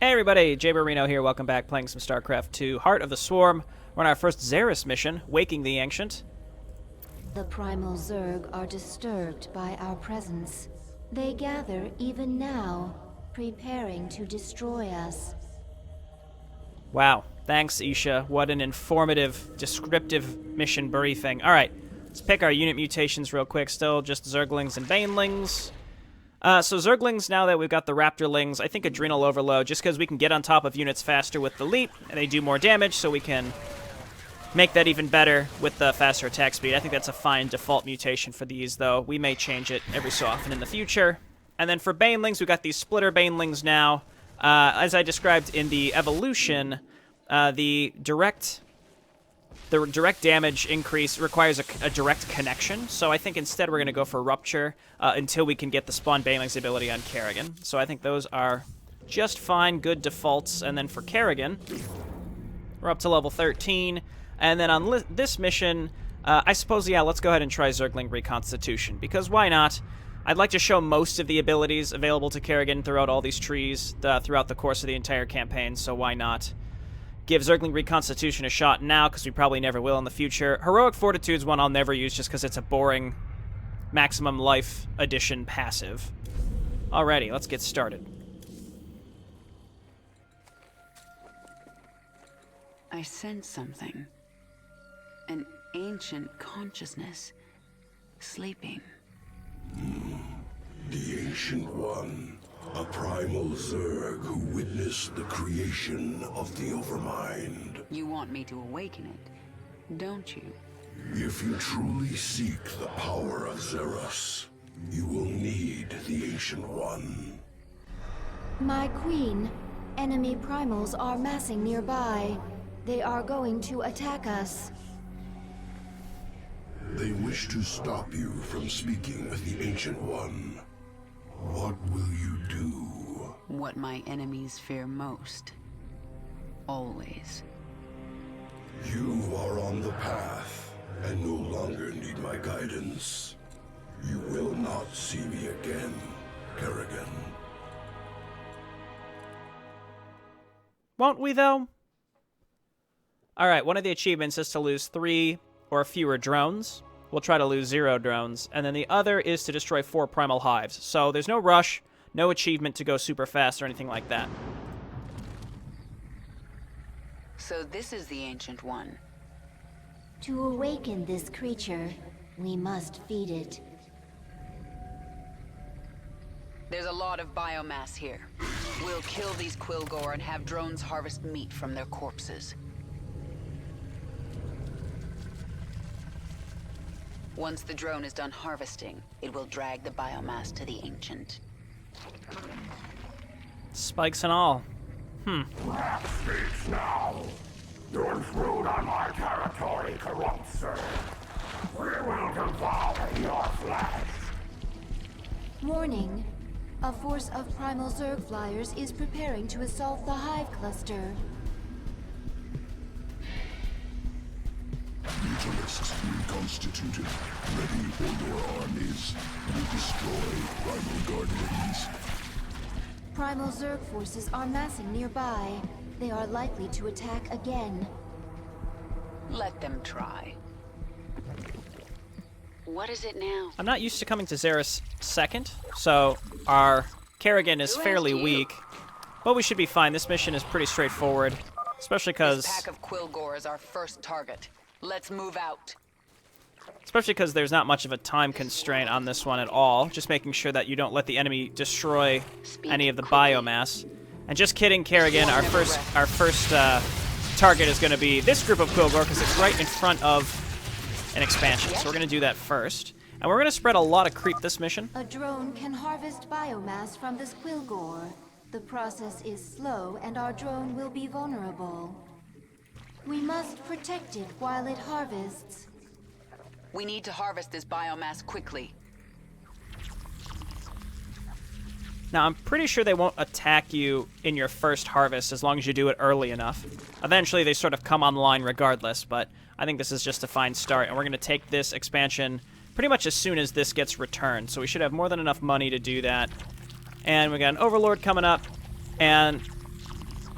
Hey everybody, Jayborino here, welcome back, playing some StarCraft 2, Heart of the Swarm. We're on our first Xeris mission, Waking the Ancient. The Primal Zerg are disturbed by our presence. They gather even now, preparing to destroy us. Wow, thanks Isha, what an informative, descriptive mission briefing. Alright, let's pick our unit mutations real quick, still just Zerglings and Banelings. So Zerglings, now that we've got the Raptorlings, I think Adrenal Overload, just because we can get on top of units faster with the Leap, and they do more damage, so we can make that even better with the faster attack speed. I think that's a fine default mutation for these, though. We may change it every so often in the future. And then for Banelings, we've got these Splitter Banelings now. As I described in the evolution, the direct damage increase requires a direct connection, so I think instead we're going to go for Rupture until we can get the Spawn Baneling's ability on Kerrigan. So I think those are just fine, good defaults. And then for Kerrigan, we're up to level 13. And then on this mission, I suppose, yeah, let's go ahead and try Zergling Reconstitution, because why not? I'd like to show most of the abilities available to Kerrigan throughout all these trees throughout the course of the entire campaign, so why not? Give Zergling Reconstitution a shot now, because we probably never will in the future. Heroic Fortitude's one I'll never use just because it's a boring Maximum Life Edition passive. Alrighty, let's get started. I sense something. An ancient consciousness. Sleeping. The Ancient One. A primal Zerg who witnessed the creation of the Overmind. You want me to awaken it, don't you? If you truly seek the power of Xeris, you will need the Ancient One. My queen, enemy primals are massing nearby. They are going to attack us. They wish to stop you from speaking with the Ancient One. What will you do? What my enemies fear most. Always. You are on the path, and no longer need my guidance. You will not see me again, Kerrigan. Won't we, though? Alright, one of the achievements is to lose 3 or fewer drones. We'll try to lose 0 drones. And then the other is to destroy 4 Primal Hives. So there's no rush, no achievement to go super fast or anything like that. So this is the Ancient One. To awaken this creature, we must feed it. There's a lot of biomass here. We'll kill these Quilgore and have drones harvest meat from their corpses. Once the drone is done harvesting, it will drag the biomass to the Ancient. Spikes and all. Wrath speaks now. Your intrude on my territory corrupts, sir. We will devour your flesh. Warning. A force of Primal Zerg flyers is preparing to assault the Hive cluster. Mutalisks reconstituted, ready for your armies. You destroy Primal Guardians. Primal Zerg forces are massing nearby. They are likely to attack again. Let them try. What is it now? I'm not used to coming to Xeris second, so our Kerrigan is fairly weak. But we should be fine. This mission is pretty straightforward, especially because... This pack of Quilgore is our first target. Let's move out. Especially because there's not much of a time constraint on this one at all. Just making sure that you don't let the enemy destroy any of the biomass. And just kidding, Kerrigan, our first target is going to be this group of Quilgore because it's right in front of an expansion. So we're going to do that first. And we're going to spread a lot of creep this mission. A drone can harvest biomass from this Quilgore. The process is slow and our drone will be vulnerable. We must protect it while it harvests. We need to harvest this biomass quickly. Now, I'm pretty sure they won't attack you in your first harvest as long as you do it early enough. Eventually, they sort of come online regardless, but I think this is just a fine start, and we're going to take this expansion pretty much as soon as this gets returned, so we should have more than enough money to do that. And we got an Overlord coming up, and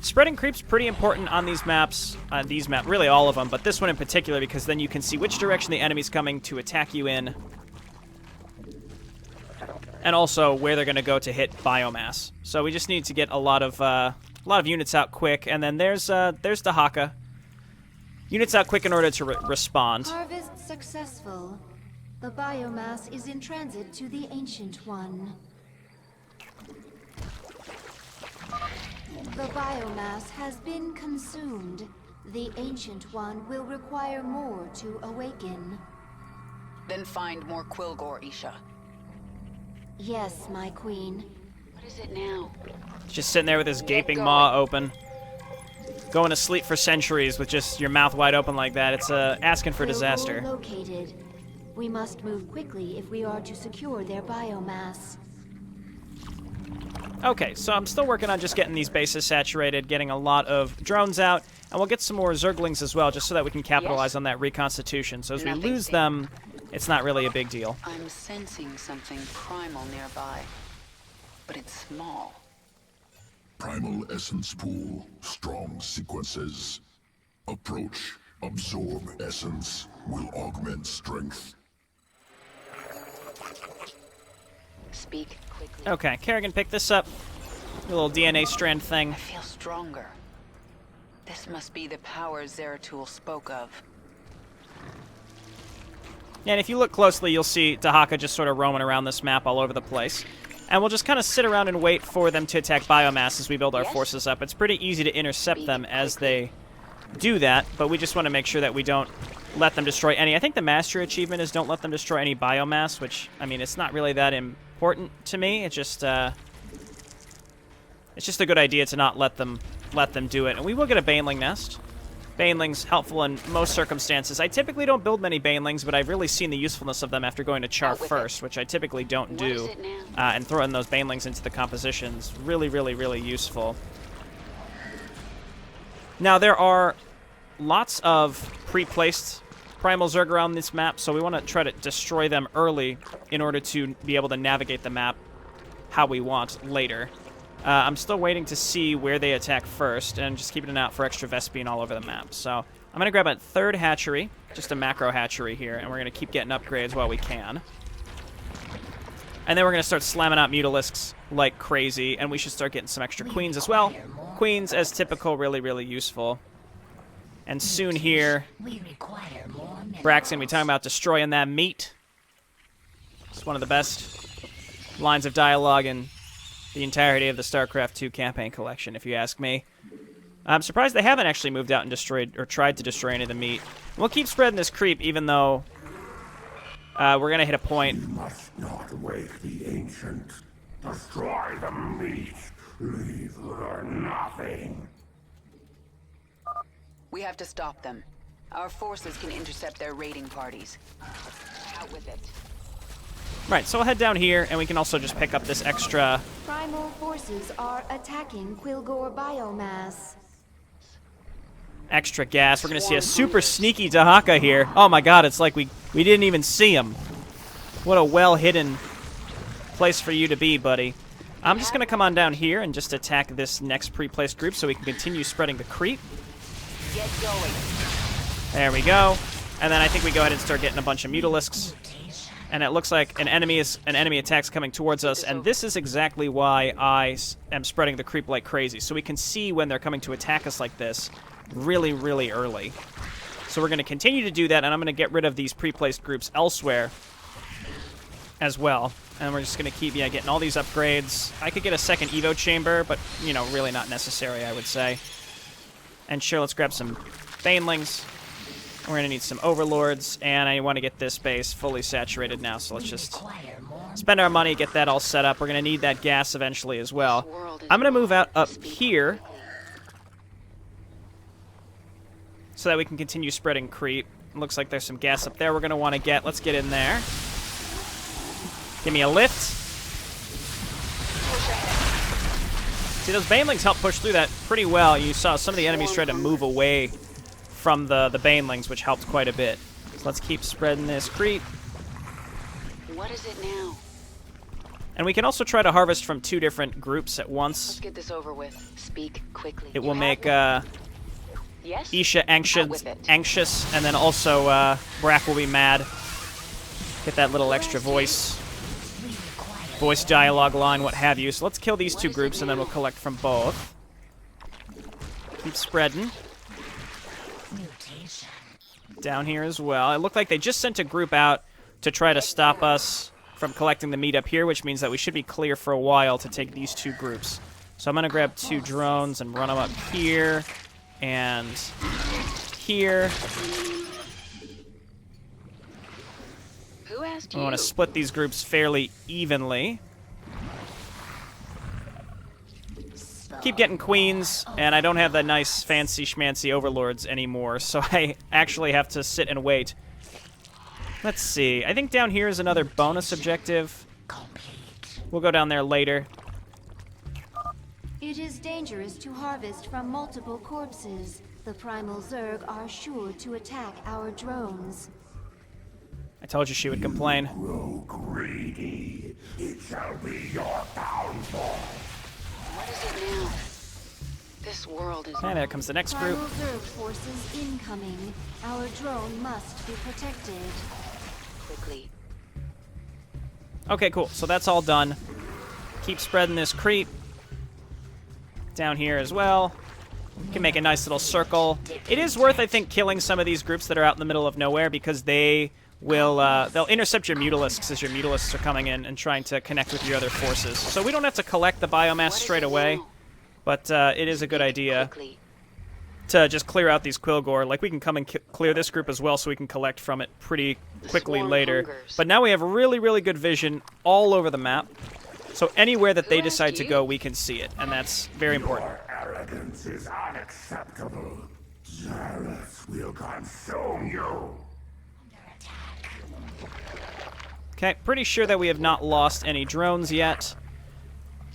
Spreading creep's pretty important on these maps. Really all of them, but this one in particular, because then you can see which direction the enemy's coming to attack you in, and also where they're going to go to hit biomass. So we just need to get a lot of units out quick, and then there's Dahaka. Units out quick in order to respond. Harvest successful. The biomass is in transit to the Ancient One. The biomass has been consumed. The Ancient One will require more to awaken. Then find more Quilgore, Isha. Yes, my queen. What is it now? Just sitting there with his gaping maw open. Going to sleep for centuries with just your mouth wide open like that. It's asking for disaster. Located. We must move quickly if we are to secure their biomass. Okay, so I'm still working on just getting these bases saturated, getting a lot of drones out, and we'll get some more Zerglings as well, just so that we can capitalize on that reconstitution. So as we lose them, it's not really a big deal. I'm sensing something primal nearby, but it's small. Primal essence pool. Strong sequences. Approach. Absorb essence. Will augment strength. Speak quickly. Okay, Kerrigan, pick this up. A little DNA strand thing. I feel stronger. This must be the power Zeratul spoke of. Yeah, and if you look closely, you'll see Dahaka just sort of roaming around this map all over the place. And we'll just kind of sit around and wait for them to attack biomass as we build our forces up. It's pretty easy to intercept them as they do that, but we just want to make sure that we don't let them destroy any. I think the mastery achievement is don't let them destroy any biomass, which, I mean, it's not really that important to me. It's just a good idea to not let them do it. And we will get a Baneling nest. Banelings helpful in most circumstances. I typically don't build many Banelings, but I've really seen the usefulness of them after going to Char first, which I typically don't do. And throwing those Banelings into the compositions, really, really, really useful. Now, there are lots of pre-placed Primal Zerg around this map, so we want to try to destroy them early in order to be able to navigate the map how we want later. I'm still waiting to see where they attack first, and just keeping an eye out for extra Vespene all over the map. So I'm going to grab a third hatchery, just a macro hatchery here, and we're going to keep getting upgrades while we can. And then we're going to start slamming out Mutalisks like crazy, and we should start getting some extra Queens as well. Queens, as typical, really, really useful. And soon here, Brack's going to be talking about destroying that meat. It's one of the best lines of dialogue in the entirety of the StarCraft 2 campaign collection, if you ask me. I'm surprised they haven't actually moved out and destroyed or tried to destroy any of the meat. We'll keep spreading this creep, even though we're going to hit a point. You must not wake the Ancient. Destroy the meat. Leave her nothing. We have to stop them. Our forces can intercept their raiding parties. Out with it. Right, so we'll head down here, and we can also just pick up this extra... Primal forces are attacking Quilgore biomass. extra gas. We're going to see a super sneaky Dahaka here. Oh my god, it's like we didn't even see him. What a well-hidden place for you to be, buddy. I'm just going to come on down here and just attack this next pre-placed group so we can continue spreading the creep. Get going. There we go. And then I think we go ahead and start getting a bunch of Mutalisks. And it looks like an enemy attack's coming towards us, and this is exactly why I am spreading the creep like crazy, so we can see when they're coming to attack us like this really, really early. So we're going to continue to do that, and I'm going to get rid of these pre-placed groups elsewhere as well. And we're just going to keep getting all these upgrades. I could get a second Evo chamber, but, you know, really not necessary, I would say. And sure, let's grab some Banelings. We're going to need some Overlords, and I want to get this base fully saturated now, so let's just spend our money, get that all set up. We're going to need that gas eventually as well. I'm going to move out up here so that we can continue spreading creep. Looks like there's some gas up there we're going to want to get. Let's get in there. Give me a lift. See, those Banelings help push through that pretty well. You saw some of the enemies try to move away from the Banelings, which helped quite a bit. So let's keep spreading this creep. What is it now? And we can also try to harvest from 2 different groups at once. Let's get this over with. Speak quickly. It will make Yes? Isha Out with it. anxious, and then also Brakk will be mad. Get that little extra voice dialogue line, what have you. So let's kill these 2 groups, and then we'll collect from both. Keep spreading. Down here as well. It looked like they just sent a group out to try to stop us from collecting the meat up here, which means that we should be clear for a while to take these 2 groups. So I'm going to grab 2 drones and run them up here and here. Who asked I you? want to split these groups fairly evenly. Keep getting queens, and I don't have the nice fancy schmancy overlords anymore, so I actually have to sit and wait. Let's see. I think down here is another bonus objective. We'll go down there later. It is dangerous to harvest from multiple corpses. The Primal Zerg are sure to attack our drones. I told you she would complain. Grow greedy. It shall be your downfall. What is it now? This world is... Okay, there comes the next group. Primal Zerg forces incoming. Our drone must be protected. Quickly. Okay, cool. So that's all done. Keep spreading this creep. Down here as well. Can make a nice little circle. It is worth, I think, killing some of these groups that are out in the middle of nowhere, because they will they'll intercept your mutalisks as your mutalisks are coming in and trying to connect with your other forces. So we don't have to collect the biomass straight away, but it is a good idea Quickly. to just clear out these Quilgore. Like, we can come and clear this group as well, so we can collect from it pretty quickly swarm later. hungers. But now we have really, really good vision all over the map. So anywhere that they Who asked decide to you? go, we can see it, and that's very important. Your arrogance is unacceptable. Zareth will consume you. Okay, pretty sure that we have not lost any drones yet.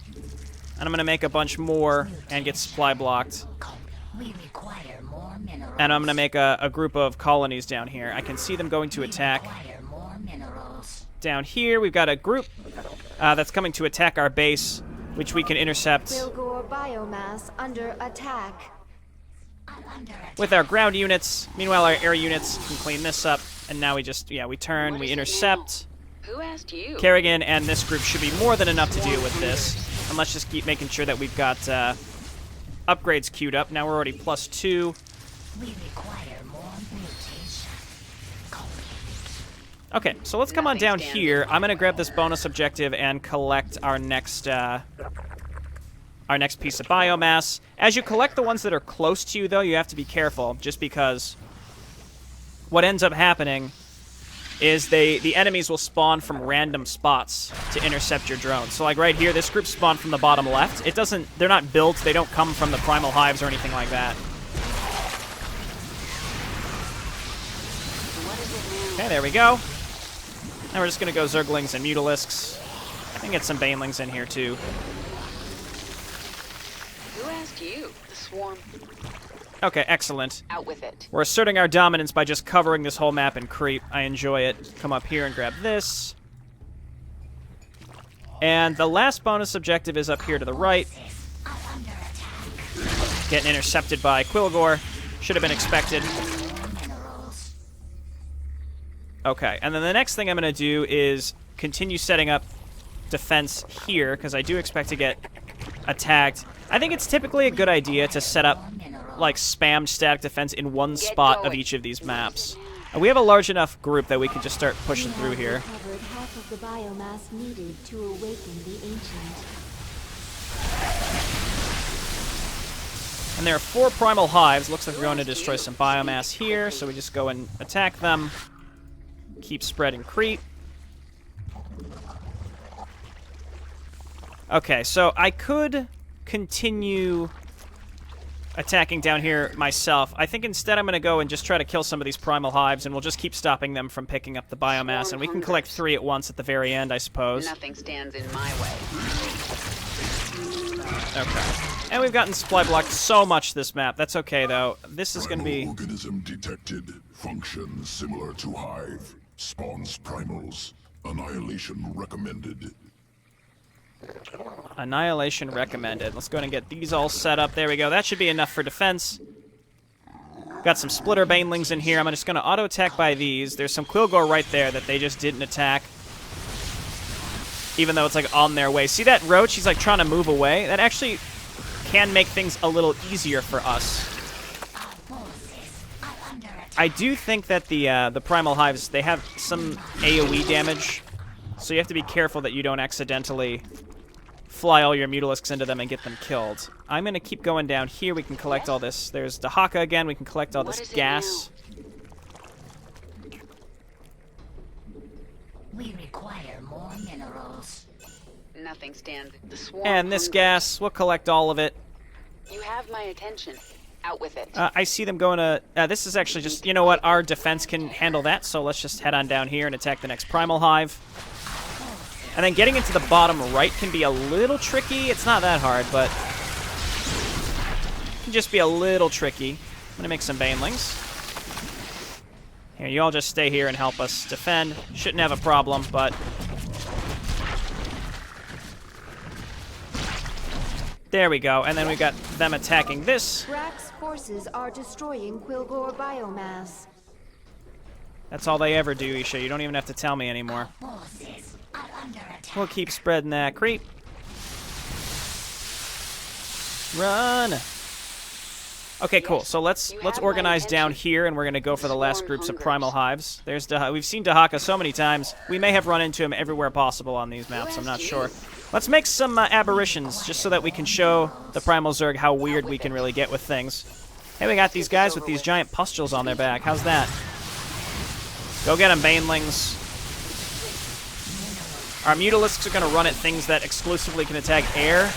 And I'm going to make a bunch more and get supply blocked. We require more minerals. And I'm going to make a group of colonies down here. I can see them going to attack. Require more minerals. Down here, we've got a group that's coming to attack our base, which we can intercept Quilgore biomass under attack. I'm under attack. with our ground units. Meanwhile, our air units can clean this up. And now we just, we turn, What we is it intercept. Who asked you? Kerrigan and this group should be more than enough to deal with this. And let's just keep making sure that we've got upgrades queued up. Now we're already +2. We require more mutation. Okay, so let's come on Nothing down stands here. in I'm going to my grab way. this bonus objective and collect our next piece of biomass. As you collect the ones that are close to you, though, you have to be careful, just because what ends up happening is the enemies will spawn from random spots to intercept your drone. So like right here, this group spawned from the bottom left. They're not built, they don't come from the Primal Hives or anything like that. What is it now? Okay, there we go. Now we're just going to go Zerglings and Mutalisks. I can get some Banelings in here too. Who asked you? The swarm. Okay, excellent. Out with it. We're asserting our dominance by just covering this whole map in creep. I enjoy it. Come up here and grab this. And the last bonus objective is up here to the right. I'm under attack. Getting intercepted by Quilgore. Should have been expected. More minerals. Okay, and then the next thing I'm going to do is continue setting up defense here, because I do expect to get attacked. I think it's typically a good idea to set up like spammed static defense in one spot of going. each of these maps. And we have a large enough group that we can just start pushing through here. Recovered half of the biomass needed to awaken the ancient. And there are 4 Primal Hives. Looks like we're going to destroy some biomass here, so we just go and attack them. Keep spreading creep. Okay, so I could continue attacking down here myself. I think instead I'm going to go and just try to kill some of these Primal Hives, and we'll just keep stopping them from picking up the biomass, and we can collect 3 at once at the very end, I suppose. Nothing stands in my way. Okay. And we've gotten supply blocked so much this map. That's okay, though. This is going to be... Organism detected. Function similar to Hive. Spawns primals. Annihilation recommended. Annihilation recommended. Let's go ahead and get these all set up. There we go. That should be enough for defense. Got some splitter banelings in here. I'm just going to auto-attack by these. There's some Quillgore right there that they just didn't attack, even though it's like on their way. See that roach? He's like trying to move away. That actually can make things a little easier for us. I do think that the Primal Hives, they have some AoE damage, so you have to be careful that you don't accidentally fly all your Mutalisks into them and get them killed. I'm going to keep going down here. We can collect all this. There's Dahaka again. We can collect all this gas. We require more minerals. Nothing stands. The swarm And this hungers. gas, we'll collect all of it. You have my attention. Out with it. I see them going to... this is actually just... You know what? Our defense can handle that, so let's just head on down here and attack the next Primal Hive. And then getting into the bottom right can be a little tricky. It's not that hard, but... It can just be a little tricky. I'm going to make some banelings. Here, you all just stay here and help us defend. Shouldn't have a problem, but... There we go, and then we got them attacking this. Brack's forces are destroying Quillgore biomass. That's all they ever do, Isha. You don't even have to tell me anymore. Forces are under attack. We'll keep spreading that creep. Run! Okay, cool. So let's organize down here, and we're gonna go for the last groups of Primal Hives. There's we've seen Dahaka so many times. We may have run into him everywhere possible on these maps. I'm not sure. Let's make some aberrations, just so that we can show the Primal Zerg how weird we can really get with things. Hey, we got these guys with these giant pustules on their back. How's that? Go get them, Banelings. Our Mutalisks are going to run at things that exclusively can attack air.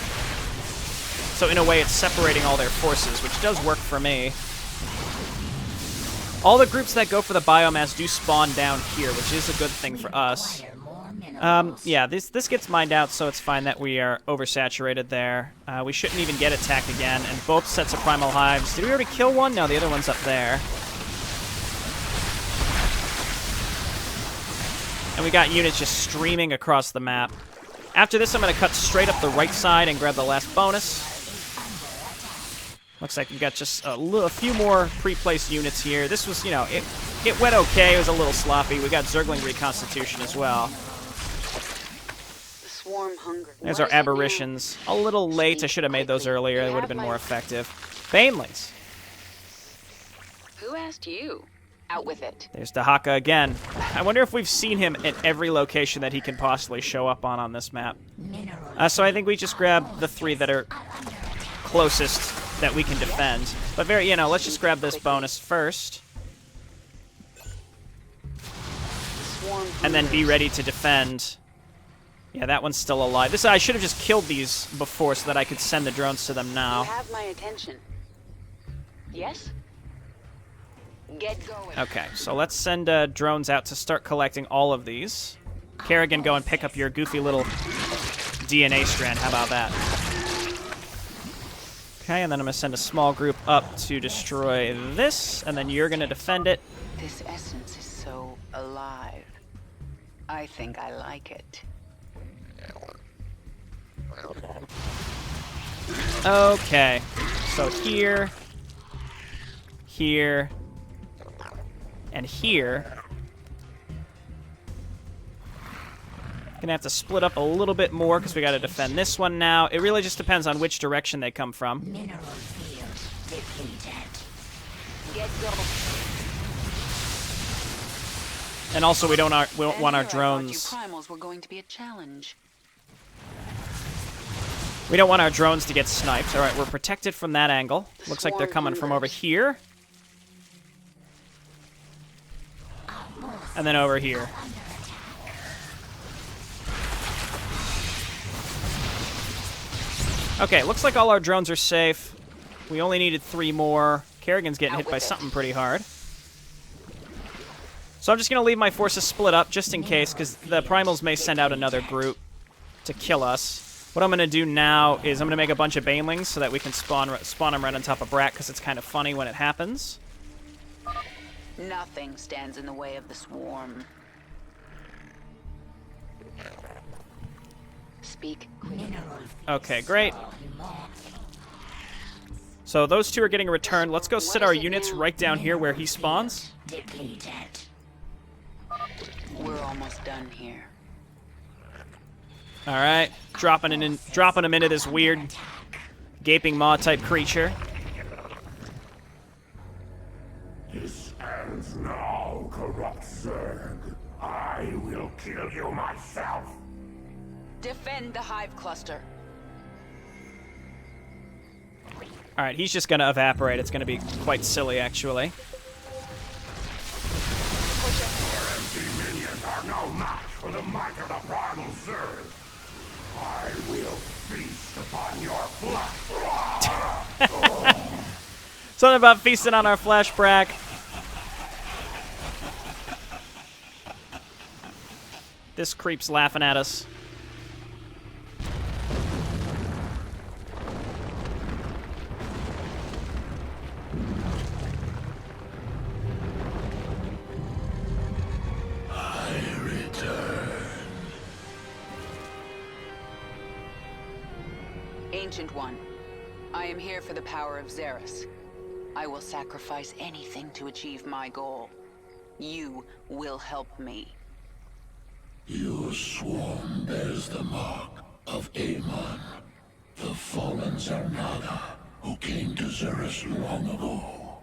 So in a way, it's separating all their forces, which does work for me. All the groups that go for the Biomass do spawn down here, which is a good thing for us. Yeah, this gets mined out, so it's fine that we are oversaturated there. We shouldn't even get attacked again, and both sets of Primal Hives. Did we already kill one? No, the other one's up there. And we got units just streaming across the map. After this, I'm going to cut straight up the right side and grab the last bonus. Looks like we've got just a few more pre-placed units here. This was, you know, it went okay. It was a little sloppy. We got Zergling Reconstitution as well. The swarm hunger. There's What our is it now? aberrations. A little late. I should have made those earlier. They would have been more effective. Banelings. Who asked you? Out with it. There's Dahaka again. I wonder if we've seen him at every location that he can possibly show up on this map. So I think we just grab the three that are closest that we can defend. But let's just grab this bonus first. And then be ready to defend. Yeah, that one's still alive. I should have just killed these before so that I could send the drones to them You now. have my attention. Yes? Get going. Okay, so let's send drones out to start collecting all of these. Kerrigan, go and pick up your goofy little DNA strand. How about that? Okay, and then I'm going to send a small group up to destroy this, and then you're going to defend it. This essence is so alive. I think I like it. Okay, so here, here, and here. Gonna have to split up a little bit more because we got to defend this one now. It really just depends on which direction they come from. Mineral field depleted. Get going. And also, we don't want our And here I thought drones. you primals were going to be a challenge. We don't want our drones to get sniped. All right, we're protected from that angle. Looks like they're coming from over here. And then over here. Okay, looks like all our drones are safe. We only needed 3 more. Kerrigan's getting hit by something pretty hard. So I'm just going to leave my forces split up just in case, because the Primals may send out another group to kill us. What I'm going to do now is I'm going to make a bunch of Banelings so that we can spawn them right on top of Brakk, because it's kind of funny when it happens. Nothing stands in the way of the swarm. speak. Mineral Okay, great. So those two are getting a return. Let's go sit our units right down here where he spawns. depleted. We're almost done here. All right, dropping him into this weird gaping maw type creature. This ends now, corrupt Zerg. I will kill you myself. Defend the Hive cluster. All right, he's just gonna evaporate. It's gonna be quite silly, actually. Your empty minions are no match for the might of the Primal Zerg. I will feast upon your flesh. Something about feasting on our flesh, Brakk. This creep's laughing at us. Ancient One, I am here for the power of Xeris. I will sacrifice anything to achieve my goal. You will help me. Your swarm bears the mark of Amon, the fallen Zarnaga who came to Xeris long ago.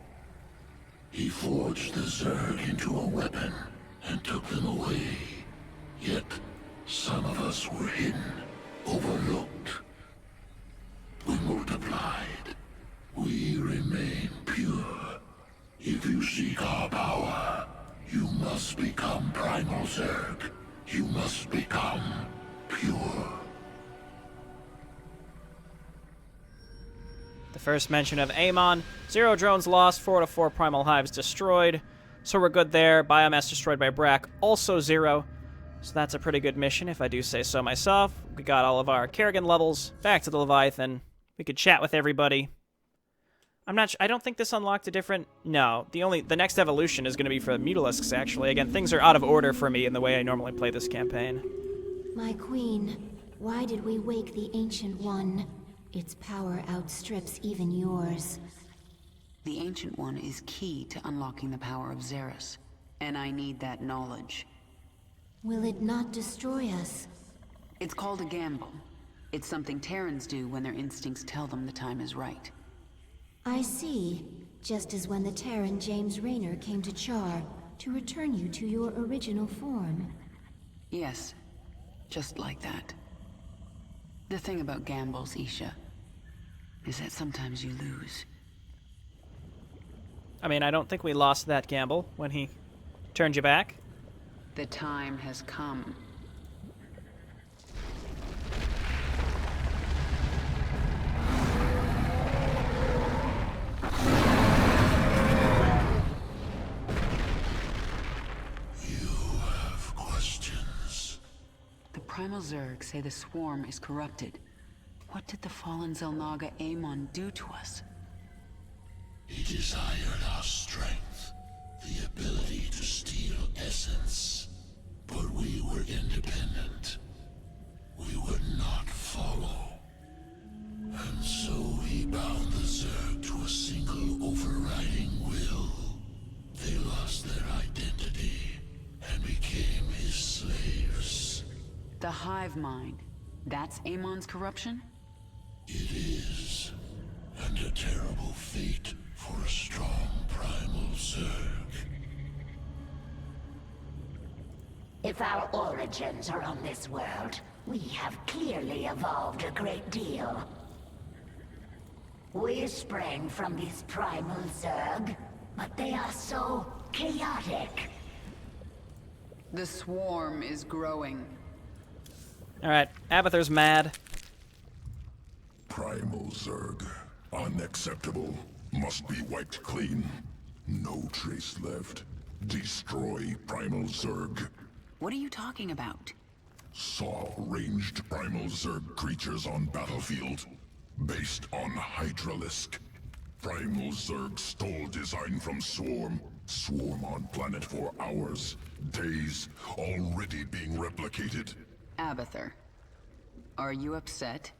He forged the Zerg into a weapon and took them away. Yet, some of us were hidden, overlooked. We multiplied. We remain pure. If you seek our power, you must become Primal Zerg. You must become pure. The first mention of Amon. 0 drones lost, 4 to 4 Primal Hives destroyed. So we're good there. Biomass destroyed by Brakk, also 0. So that's a pretty good mission, if I do say so myself. We got all of our Kerrigan levels. Back to the Leviathan. We could chat with everybody. I don't think this unlocked a different... No, the next evolution is going to be for Mutalisks, actually. Again, things are out of order for me in the way I normally play this campaign. My queen, why did we wake the Ancient One? Its power outstrips even yours. The Ancient One is key to unlocking the power of Xeris, and I need that knowledge. Will it not destroy us? It's called a gamble. It's something Terrans do when their instincts tell them the time is right. I see. Just as when the Terran James Raynor came to Char to return you to your original form. Yes, just like that. The thing about gambles, Isha, is that sometimes you lose. I mean, I don't think we lost that gamble when he turned you back. The time has come. Primal Zerg say the swarm is corrupted. What did the fallen Zelnaga Amon do to us? He desired our strength, the ability to steal essence. But we were independent. We would not follow. And so he bound the Zerg to a single overriding will. They lost their identity and became his slaves. The hive mind. That's Amon's corruption? It is. And a terrible fate for a strong Primal Zerg. If our origins are on this world, we have clearly evolved a great deal. We sprang from these Primal Zerg, but they are so chaotic. The swarm is growing. Alright, Abather's mad. Primal Zerg. Unacceptable. Must be wiped clean. No trace left. Destroy Primal Zerg. What are you talking about? Saw ranged Primal Zerg creatures on battlefield. Based on Hydralisk. Primal Zerg stole design from Swarm. Swarm on planet for hours, days, already being replicated. Abather. Are you upset?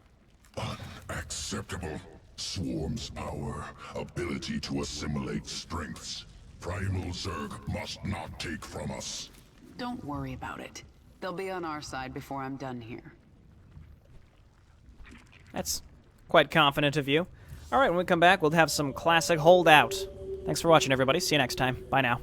Unacceptable. Swarm's power, ability to assimilate strengths. Primal Zerg must not take from us. Don't worry about it. They'll be on our side before I'm done here. That's quite confident of you. All right, when we come back, we'll have some classic Holdout. Thanks for watching, everybody. See you next time. Bye now.